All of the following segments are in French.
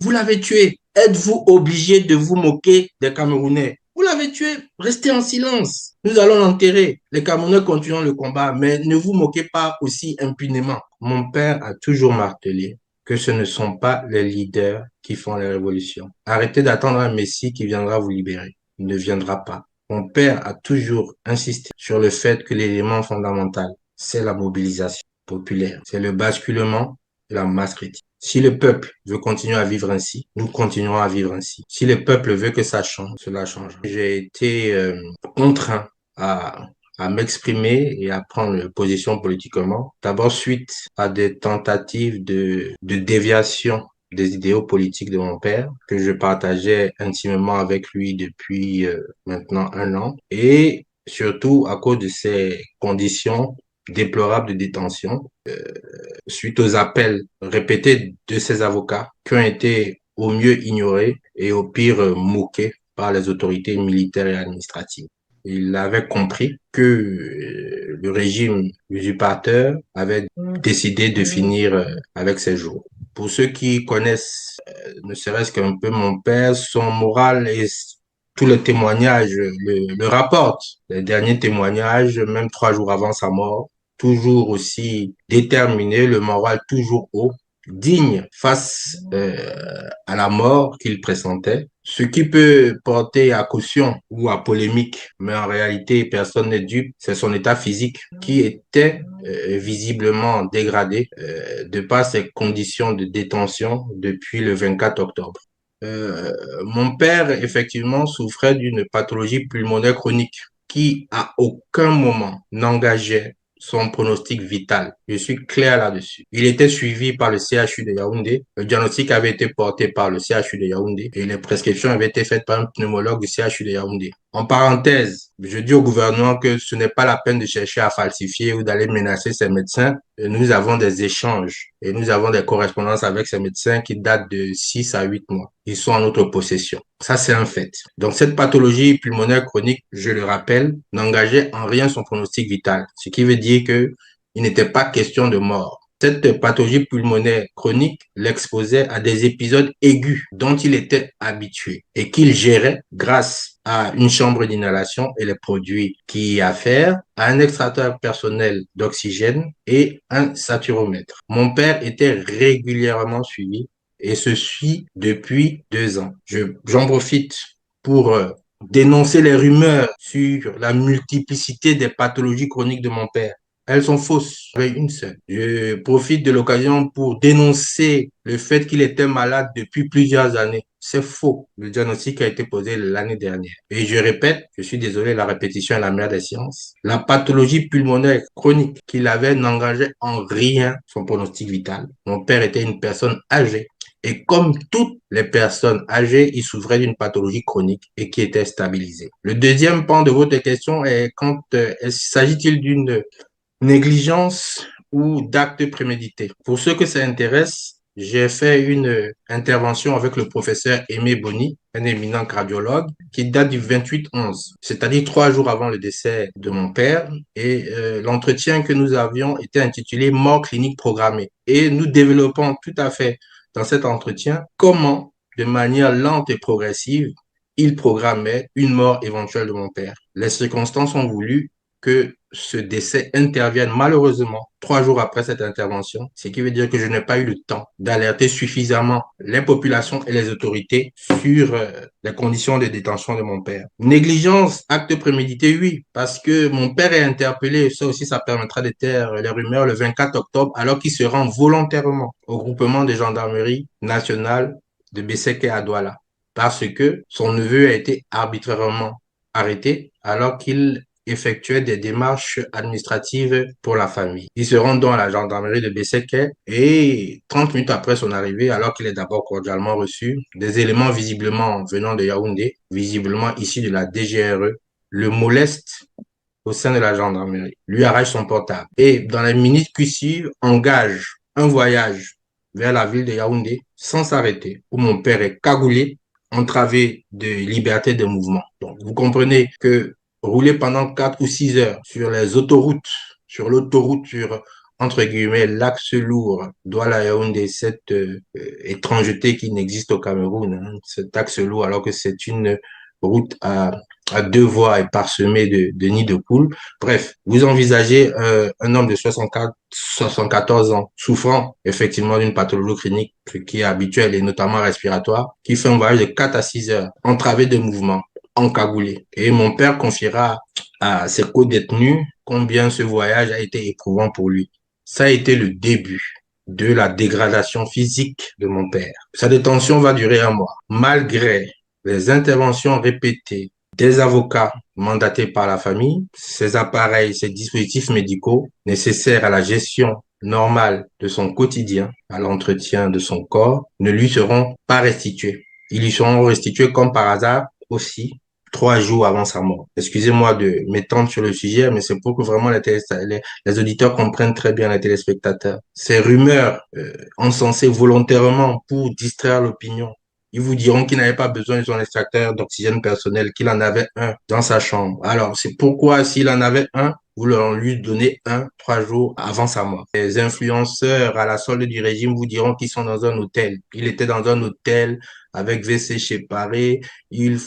Vous l'avez tué. Êtes-vous obligé de vous moquer des Camerounais? Vous l'avez tué. Restez en silence. Nous allons l'enterrer. Les Camerounais continuent le combat, mais ne vous moquez pas aussi impunément. Mon père a toujours martelé que ce ne sont pas les leaders qui font les révolutions. Arrêtez d'attendre un Messie qui viendra vous libérer. Il ne viendra pas. Mon père a toujours insisté sur le fait que l'élément fondamental, c'est la mobilisation populaire. C'est le basculement de la masse critique. Si le peuple veut continuer à vivre ainsi, nous continuerons à vivre ainsi. Si le peuple veut que ça change, cela changera. J'ai été contraint à m'exprimer et à prendre position politiquement. D'abord suite à des tentatives de déviation des idéaux politiques de mon père, que je partageais intimement avec lui depuis maintenant un an, et surtout à cause de ces conditions déplorables de détention, suite aux appels répétés de ses avocats qui ont été au mieux ignorés et au pire moqués par les autorités militaires et administratives. Il avait compris que le régime usurpateur avait décidé de finir avec ses jours. Pour ceux qui connaissent ne serait-ce qu'un peu mon père, son moral et tous les témoignages le rapportent. Les derniers témoignages, même 3 jours avant sa mort, toujours aussi déterminé, le moral toujours haut, digne face à la mort qu'il pressentait, ce qui peut porter à caution ou à polémique, mais en réalité, personne n'est dupe, c'est son état physique qui était visiblement dégradé de par ses conditions de détention depuis le 24 octobre. Mon père, effectivement, souffrait d'une pathologie pulmonaire chronique qui, à aucun moment, n'engageait son pronostic vital. Je suis clair là-dessus. Il était suivi par le CHU de Yaoundé. Le diagnostic avait été porté par le CHU de Yaoundé et les prescriptions avaient été faites par un pneumologue du CHU de Yaoundé. En parenthèse, je dis au gouvernement que ce n'est pas la peine de chercher à falsifier ou d'aller menacer ces médecins. Nous avons des échanges et nous avons des correspondances avec ces médecins qui datent de 6 à 8 mois. Ils sont en notre possession. Ça, c'est un fait. Donc, cette pathologie pulmonaire chronique, je le rappelle, n'engageait en rien son pronostic vital. Ce qui veut dire que il n'était pas question de mort. Cette pathologie pulmonaire chronique l'exposait à des épisodes aigus dont il était habitué et qu'il gérait grâce à une chambre d'inhalation et les produits qui y affairent, à un extracteur personnel d'oxygène et un saturomètre. Mon père était régulièrement suivi et se suit depuis 2 ans. J'en profite pour dénoncer les rumeurs sur la multiplicité des pathologies chroniques de mon père. Elles sont fausses, avec une seule. Je profite de l'occasion pour dénoncer le fait qu'il était malade depuis plusieurs années. C'est faux. Le diagnostic a été posé l'année dernière. Et je répète, je suis désolé, la répétition est la mère des sciences. La pathologie pulmonaire chronique qu'il avait n'engageait en rien son pronostic vital. Mon père était une personne âgée. Et comme toutes les personnes âgées, il souffrait d'une pathologie chronique et qui était stabilisée. Le deuxième pan de votre question est s'agit-il d'une négligence ou d'actes prémédités. Pour ceux que ça intéresse, j'ai fait une intervention avec le professeur Aimé Boni, un éminent cardiologue, qui date du 28/11, c'est-à-dire 3 jours avant le décès de mon père. Et l'entretien que nous avions était intitulé Mort clinique programmée. Et nous développons tout à fait dans cet entretien comment, de manière lente et progressive, il programmait une mort éventuelle de mon père. Les circonstances ont voulu que ce décès intervienne malheureusement 3 jours après cette intervention, ce qui veut dire que je n'ai pas eu le temps d'alerter suffisamment les populations et les autorités sur les conditions de détention de mon père. Négligence, acte prémédité, oui, parce que mon père est interpellé, ça aussi ça permettra de taire les rumeurs le 24 octobre, alors qu'il se rend volontairement au groupement de gendarmerie nationale de Besseke à Douala, parce que son neveu a été arbitrairement arrêté alors qu'il effectuait des démarches administratives pour la famille. Il se rend donc à la gendarmerie de Besseke et 30 minutes après son arrivée, alors qu'il est d'abord cordialement reçu, des éléments visiblement venant de Yaoundé, visiblement issus de la DGRE, le moleste au sein de la gendarmerie, lui arrache son portable et dans les minutes qui suivent, engage un voyage vers la ville de Yaoundé sans s'arrêter, où mon père est cagoulé, entravé de liberté de mouvement. Donc, vous comprenez que rouler pendant 4 ou 6 heures sur les autoroutes, sur l'autoroute, entre guillemets, l'axe lourd Douala-Yaoundé, cette étrangeté qui n'existe au Cameroun, hein, cet axe lourd, alors que c'est une route à deux voies et parsemée de nids de poules. Bref, vous envisagez un homme de 74 ans, souffrant effectivement d'une pathologie clinique, ce qui est habituel et notamment respiratoire, qui fait un voyage de 4 à 6 heures, entravé de mouvements, encagoulé. Et mon père confiera à ses co-détenus combien ce voyage a été éprouvant pour lui. Ça a été le début de la dégradation physique de mon père. Sa détention va durer un mois. Malgré les interventions répétées des avocats mandatés par la famille, ces appareils, ces dispositifs médicaux nécessaires à la gestion normale de son quotidien, à l'entretien de son corps, ne lui seront pas restitués. Ils lui seront restitués comme par hasard aussi 3 jours avant sa mort. Excusez-moi de m'étendre sur le sujet, mais c'est pour que vraiment les auditeurs comprennent très bien, les téléspectateurs. Ces rumeurs encensées volontairement pour distraire l'opinion. Ils vous diront qu'il n'avait pas besoin de son extracteur d'oxygène personnel, qu'il en avait un dans sa chambre. Alors, c'est pourquoi s'il en avait un, vous leur lui donnez un 3 jours avant sa mort. Les influenceurs à la solde du régime vous diront qu'ils sont dans un hôtel. Il était dans un hôtel avec WC séparé. Ils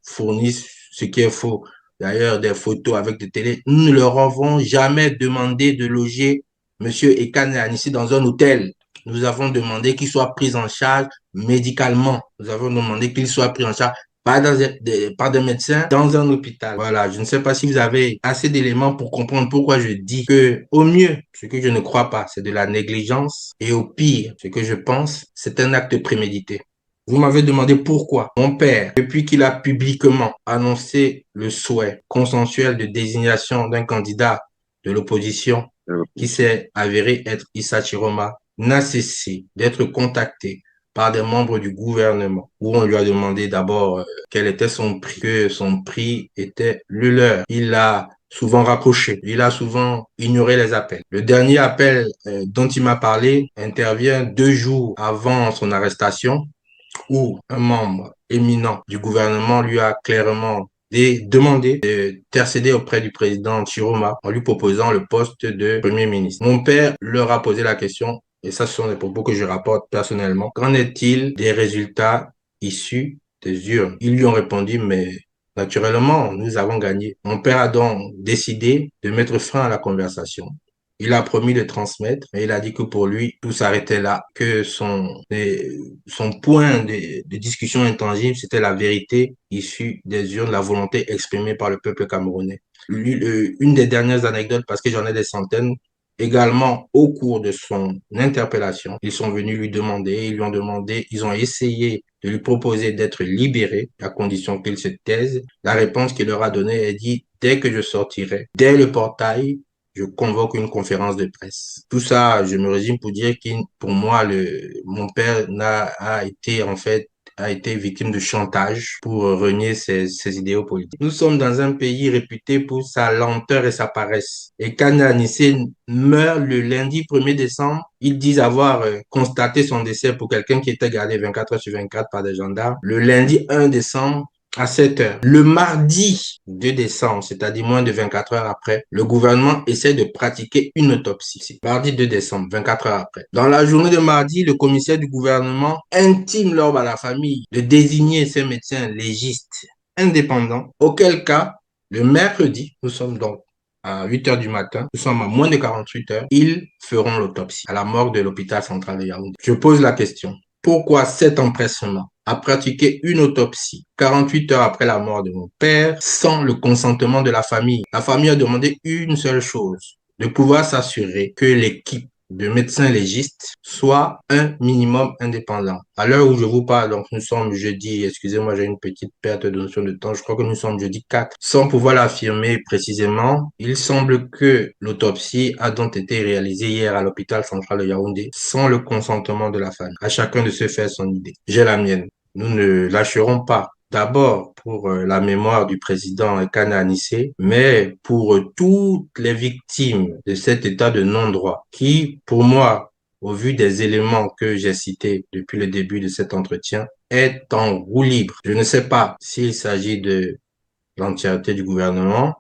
fournissent ce qui est faux. D'ailleurs, des photos avec des télés. Nous ne leur avons jamais demandé de loger Monsieur Ekane Anissi dans un hôtel. Nous avons demandé qu'il soit pris en charge médicalement. Nous avons demandé qu'il soit pris en charge par des médecins dans un hôpital. Voilà, je ne sais pas si vous avez assez d'éléments pour comprendre pourquoi je dis que au mieux, ce que je ne crois pas, c'est de la négligence et au pire, ce que je pense, c'est un acte prémédité. Vous m'avez demandé pourquoi. Mon père, depuis qu'il a publiquement annoncé le souhait consensuel de désignation d'un candidat de l'opposition qui s'est avéré être Issa Chiroma, n'a cessé d'être contacté par des membres du gouvernement où on lui a demandé d'abord quel était son prix, que son prix était le leur. Il a souvent raccroché, il a souvent ignoré les appels. Le dernier appel dont il m'a parlé intervient 2 jours avant son arrestation où un membre éminent du gouvernement lui a clairement demandé d'intercéder auprès du président Chiroma en lui proposant le poste de Premier ministre. Mon père leur a posé la question, et ça ce sont des propos que je rapporte personnellement, qu'en est-il des résultats issus des urnes? Ils lui ont répondu, mais naturellement, nous avons gagné. Mon père a donc décidé de mettre fin à la conversation. Il a promis de transmettre, mais il a dit que pour lui, tout s'arrêtait là, que son point de discussion intangible, c'était la vérité issue des urnes, la volonté exprimée par le peuple camerounais. Une des dernières anecdotes, parce que j'en ai des centaines, également au cours de son interpellation, ils sont venus lui demander, ils lui ont demandé, ils ont essayé de lui proposer d'être libéré, à condition qu'il se taise. La réponse qu'il leur a donnée est dit, dès que je sortirai, dès le portail, je convoque une conférence de presse. Tout ça, je me résume pour dire que pour moi, mon père a été victime de chantage pour renier ses idéaux politiques. Nous sommes dans un pays réputé pour sa lenteur et sa paresse. Et quand Anissé meurt le lundi 1er décembre, ils disent avoir constaté son décès pour quelqu'un qui était gardé 24 heures sur 24 par des gendarmes. Le lundi 1 décembre, à 7 heures. Le mardi 2 décembre, c'est-à-dire moins de 24 heures après, le gouvernement essaie de pratiquer une autopsie. Mardi 2 décembre, 24 heures après. Dans la journée de mardi, le commissaire du gouvernement intime l'ordre à la famille de désigner ses médecins légistes indépendants, auquel cas, le mercredi, nous sommes donc à 8 heures du matin, nous sommes à moins de 48 heures, ils feront l'autopsie à la morgue de l'hôpital central de Yaoundé. Je pose la question. Pourquoi cet empressement à pratiquer une autopsie 48 heures après la mort de mon père sans le consentement de la famille? La famille a demandé une seule chose, de pouvoir s'assurer que l'équipe de médecins légistes soit un minimum indépendant. À l'heure où je vous parle, donc nous sommes jeudi, excusez-moi, j'ai une petite perte de notion de temps, je crois que nous sommes jeudi 4. Sans pouvoir l'affirmer précisément, il semble que l'autopsie a donc été réalisée hier à l'hôpital central de Yaoundé sans le consentement de la famille. À chacun de se faire son idée. J'ai la mienne. Nous ne lâcherons pas. D'abord pour la mémoire du président Kane Anissé, mais pour toutes les victimes de cet état de non-droit qui, pour moi, au vu des éléments que j'ai cités depuis le début de cet entretien, est en roue libre. Je ne sais pas s'il s'agit de l'entièreté du gouvernement,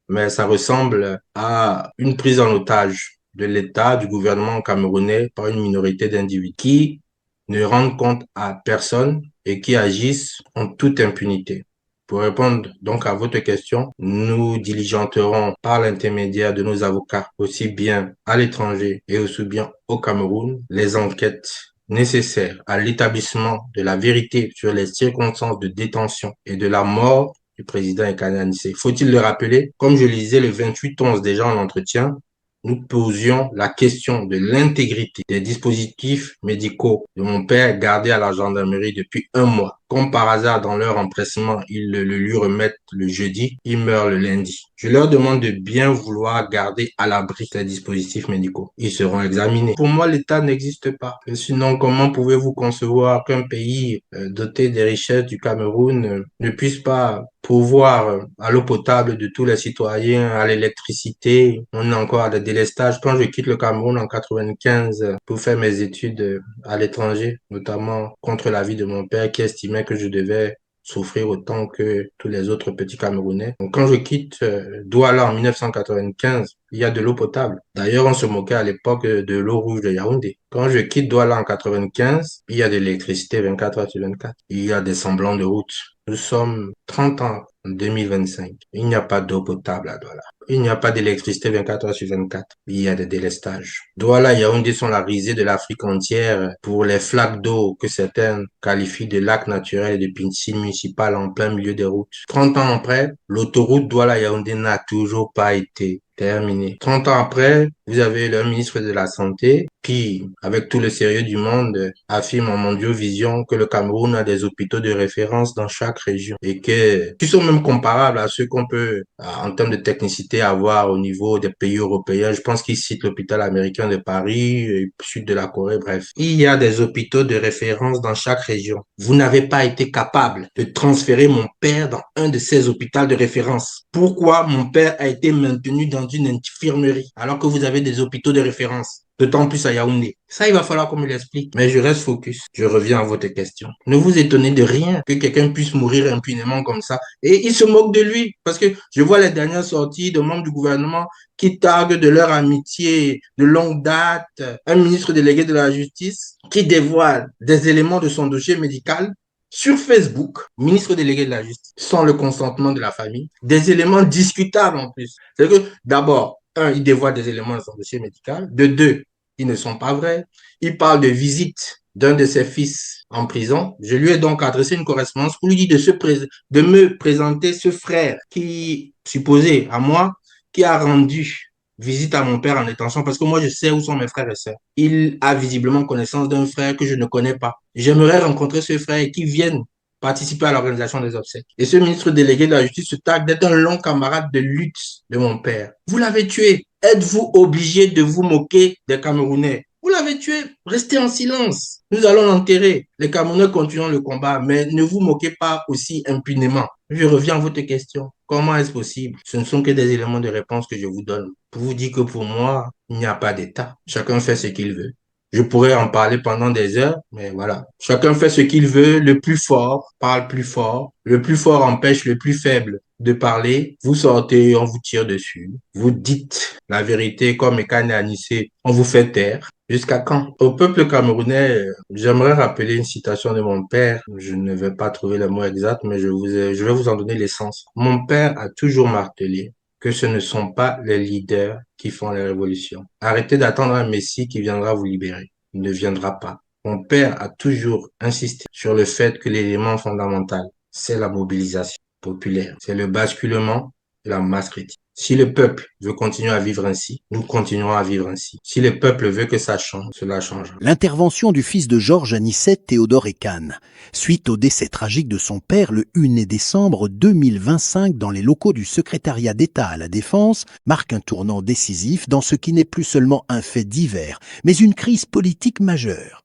mais ça ressemble à une prise en otage de l'État, du gouvernement camerounais par une minorité d'individus qui ne rendent compte à personne et qui agissent en toute impunité. Pour répondre donc à votre question, nous diligenterons par l'intermédiaire de nos avocats, aussi bien à l'étranger et aussi bien au Cameroun, les enquêtes nécessaires à l'établissement de la vérité sur les circonstances de détention et de la mort du président Ekane Anissé. Faut-il le rappeler? Comme je le disais le 28/11 déjà en entretien, nous posions la question de l'intégrité des dispositifs médicaux de mon père gardés à la gendarmerie depuis un mois. Comme par hasard, dans leur empressement, ils le lui remettent le jeudi, il meurt le lundi. Je leur demande de bien vouloir garder à l'abri ces dispositifs médicaux. Ils seront examinés. Pour moi, l'État n'existe pas. Sinon, comment pouvez-vous concevoir qu'un pays doté des richesses du Cameroun ne puisse pas pourvoir à l'eau potable de tous les citoyens, à l'électricité? On a encore des délestages. Quand je quitte le Cameroun en 95 pour faire mes études à l'étranger, notamment contre l'avis de mon père qui estimait que je devais souffrir autant que tous les autres petits Camerounais. Donc, quand je quitte Douala en 1995, il y a de l'eau potable. D'ailleurs, on se moquait à l'époque de l'eau rouge de Yaoundé. Quand je quitte Douala en 95, il y a de l'électricité 24 heures sur 24. Il y a des semblants de route. Nous sommes 30 ans en 2025. Il n'y a pas d'eau potable à Douala. Il n'y a pas d'électricité 24 heures sur 24. Il y a des délestages. Douala et Yaoundé sont la risée de l'Afrique entière pour les flaques d'eau que certains qualifient de lacs naturels et de piscines municipales en plein milieu des routes. 30 ans après, l'autoroute Douala-Yaoundé n'a toujours pas été terminé. 30 ans après, vous avez le ministre de la Santé qui, avec tout le sérieux du monde, affirme en Mondiovision que le Cameroun a des hôpitaux de référence dans chaque région et qui sont même comparables à ceux qu'on peut, en termes de technicité, avoir au niveau des pays européens. Je pense qu'il cite l'hôpital américain de Paris, sud de la Corée, bref. Il y a des hôpitaux de référence dans chaque région. Vous n'avez pas été capable de transférer mon père dans un de ces hôpitaux de référence. Pourquoi mon père a été maintenu dans une infirmerie alors que vous avez des hôpitaux de référence? D'autant plus à Yaoundé. Ça, il va falloir qu'on me l'explique. Mais je reste focus. Je reviens à votre question. Ne vous étonnez de rien que quelqu'un puisse mourir impunément comme ça. Et il se moque de lui. Parce que je vois les dernières sorties de membres du gouvernement qui targuent de leur amitié de longue date. Un ministre délégué de la justice qui dévoile des éléments de son dossier médical sur Facebook, ministre délégué de la justice, sans le consentement de la famille, des éléments discutables en plus. C'est que d'abord, il dévoile des éléments de son dossier médical. De deux, ils ne sont pas vrais. Il parle de visite d'un de ses fils en prison. Je lui ai donc adressé une correspondance pour lui dire de me présenter ce frère qui, supposé à moi, qui a rendu visite à mon père en détention parce que moi, je sais où sont mes frères et sœurs. Il a visiblement connaissance d'un frère que je ne connais pas. J'aimerais rencontrer ce frère et qu'il vienne participer à l'organisation des obsèques. Et ce ministre délégué de la justice se targue d'être un long camarade de lutte de mon père. Vous l'avez tué. Êtes-vous obligé de vous moquer des Camerounais? Vous l'avez tué. Restez en silence. Nous allons l'enterrer. Les Camerounais continuent le combat, mais ne vous moquez pas aussi impunément. Je reviens à votre question. Comment est-ce possible? Ce ne sont que des éléments de réponse que je vous donne pour vous dire que pour moi, il n'y a pas d'État. Chacun fait ce qu'il veut. Je pourrais en parler pendant des heures, mais voilà. Chacun fait ce qu'il veut. Le plus fort parle plus fort. Le plus fort empêche le plus faible de parler. Vous sortez, on vous tire dessus. Vous dites la vérité comme Ekane Anissé, on vous fait taire. Jusqu'à quand? Au peuple camerounais, j'aimerais rappeler une citation de mon père. Je ne vais pas trouver le mot exact, mais je vais vous en donner l'essence. Mon père a toujours martelé que ce ne sont pas les leaders qui font les révolutions. Arrêtez d'attendre un messie qui viendra vous libérer. Il ne viendra pas. Mon père a toujours insisté sur le fait que l'élément fondamental, c'est la mobilisation populaire. C'est le basculement de la masse critique. Si le peuple veut continuer à vivre ainsi, nous continuerons à vivre ainsi. Si le peuple veut que ça change, cela changera. L'intervention du fils de Georges Anissé, Théodore Ekane, suite au décès tragique de son père le 1er décembre 2025 dans les locaux du secrétariat d'État à la Défense, marque un tournant décisif dans ce qui n'est plus seulement un fait divers, mais une crise politique majeure.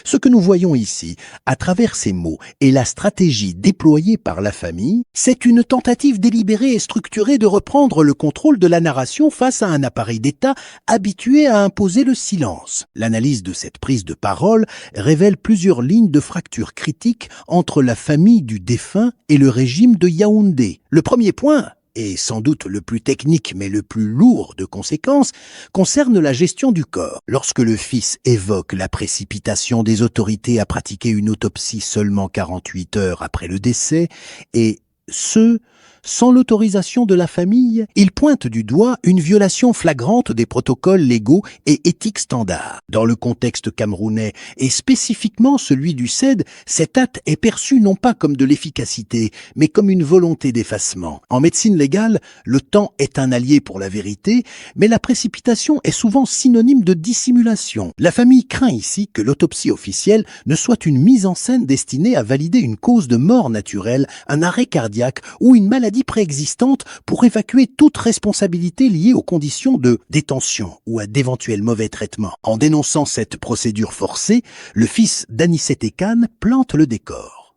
Ce que nous voyons ici, à travers ces mots et la stratégie déployée par la famille, c'est une tentative délibérée et structurée de reprendre le contrôle de la narration face à un appareil d'État habitué à imposer le silence. L'analyse de cette prise de parole révèle plusieurs lignes de fracture critique entre la famille du défunt et le régime de Yaoundé. Le premier point, et sans doute le plus technique mais le plus lourd de conséquences, concerne la gestion du corps. Lorsque le fils évoque la précipitation des autorités à pratiquer une autopsie seulement 48 heures après le décès, et ce, sans l'autorisation de la famille, il pointe du doigt une violation flagrante des protocoles légaux et éthiques standards. Dans le contexte camerounais, et spécifiquement celui du CED, cet acte est perçu non pas comme de l'efficacité, mais comme une volonté d'effacement. En médecine légale, le temps est un allié pour la vérité, mais la précipitation est souvent synonyme de dissimulation. La famille craint ici que l'autopsie officielle ne soit une mise en scène destinée à valider une cause de mort naturelle, un arrêt cardiaque ou une maladie préexistante pour évacuer toute responsabilité liée aux conditions de détention ou à d'éventuels mauvais traitements. En dénonçant cette procédure forcée, le fils d'Anicet Ekane plante le décor.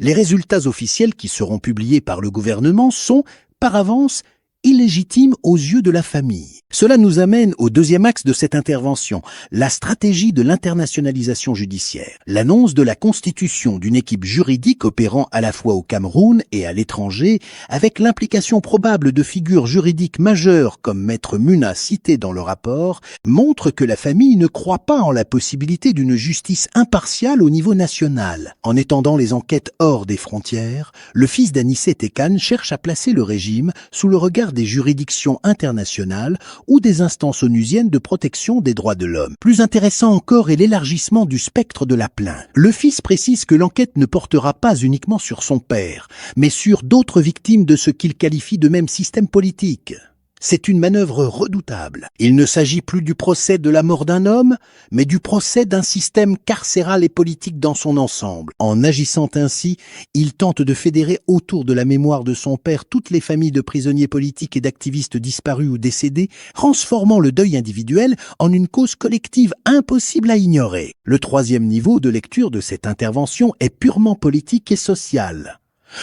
Les résultats officiels qui seront publiés par le gouvernement sont, par avance, illégitime aux yeux de la famille. Cela nous amène au deuxième axe de cette intervention, la stratégie de l'internationalisation judiciaire. L'annonce de la constitution d'une équipe juridique opérant à la fois au Cameroun et à l'étranger, avec l'implication probable de figures juridiques majeures comme Maître Muna cité dans le rapport, montre que la famille ne croit pas en la possibilité d'une justice impartiale au niveau national. En étendant les enquêtes hors des frontières, le fils d'Anicet Ekane cherche à placer le régime sous le regard des juridictions internationales ou des instances onusiennes de protection des droits de l'homme. Plus intéressant encore est l'élargissement du spectre de la plainte. Le fils précise que l'enquête ne portera pas uniquement sur son père, mais sur d'autres victimes de ce qu'il qualifie de même système politique. C'est une manœuvre redoutable. Il ne s'agit plus du procès de la mort d'un homme, mais du procès d'un système carcéral et politique dans son ensemble. En agissant ainsi, il tente de fédérer autour de la mémoire de son père toutes les familles de prisonniers politiques et d'activistes disparus ou décédés, transformant le deuil individuel en une cause collective impossible à ignorer. Le troisième niveau de lecture de cette intervention est purement politique et social.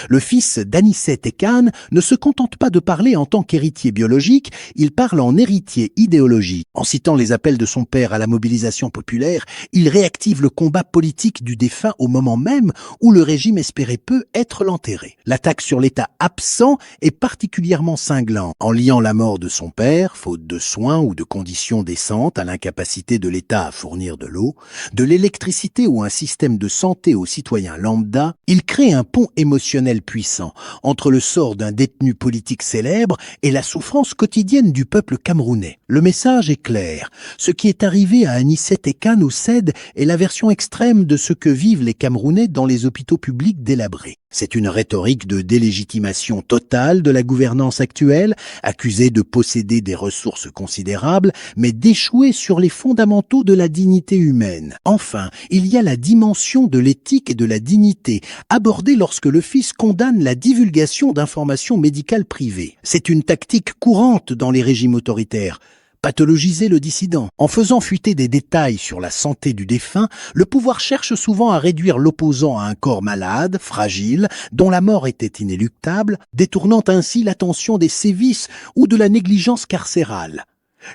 Le fils d'Anicet Ekane ne se contente pas de parler en tant qu'héritier biologique, il parle en héritier idéologique. En citant les appels de son père à la mobilisation populaire, il réactive le combat politique du défunt au moment même où le régime espérait peu être l'enterré. L'attaque sur l'État absent est particulièrement cinglante. En liant la mort de son père, faute de soins ou de conditions décentes, à l'incapacité de l'État à fournir de l'eau, de l'électricité ou un système de santé aux citoyens lambda, il crée un pont émotionnel puissant entre le sort d'un détenu politique célèbre et la souffrance quotidienne du peuple camerounais. Le message est clair. Ce qui est arrivé à Anicet Ekane au CED est la version extrême de ce que vivent les Camerounais dans les hôpitaux publics délabrés. C'est une rhétorique de délégitimation totale de la gouvernance actuelle, accusée de posséder des ressources considérables, mais d'échouer sur les fondamentaux de la dignité humaine. Enfin, il y a la dimension de l'éthique et de la dignité, abordée lorsque le fils condamne la divulgation d'informations médicales privées. C'est une tactique courante dans les régimes autoritaires. Pathologiser le dissident. En faisant fuiter des détails sur la santé du défunt, le pouvoir cherche souvent à réduire l'opposant à un corps malade, fragile, dont la mort était inéluctable, détournant ainsi l'attention des sévices ou de la négligence carcérale.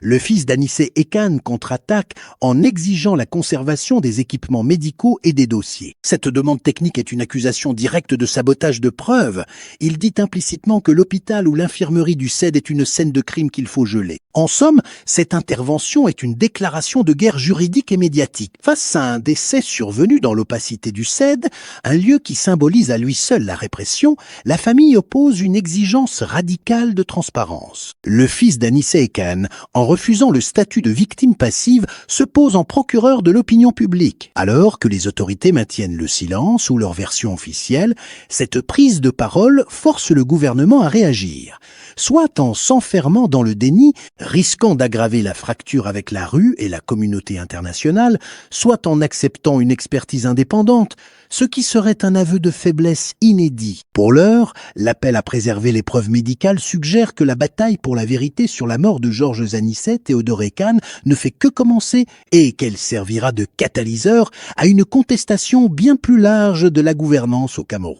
Le fils d'Anicet Ekane contre-attaque en exigeant la conservation des équipements médicaux et des dossiers. Cette demande technique est une accusation directe de sabotage de preuves. Il dit implicitement que l'hôpital ou l'infirmerie du CED est une scène de crime qu'il faut geler. En somme, cette intervention est une déclaration de guerre juridique et médiatique. Face à un décès survenu dans l'opacité du CED, un lieu qui symbolise à lui seul la répression, la famille oppose une exigence radicale de transparence. Le fils d'Anicet Ekane, en refusant le statut de victime passive, se pose en procureur de l'opinion publique. Alors que les autorités maintiennent le silence ou leur version officielle, cette prise de parole force le gouvernement à réagir. Soit en s'enfermant dans le déni, risquant d'aggraver la fracture avec la rue et la communauté internationale, soit en acceptant une expertise indépendante, ce qui serait un aveu de faiblesse inédit. Pour l'heure, l'appel à préserver les preuves médicales suggère que la bataille pour la vérité sur la mort de Georges Anicet Théodore Ekane ne fait que commencer et qu'elle servira de catalyseur à une contestation bien plus large de la gouvernance au Cameroun.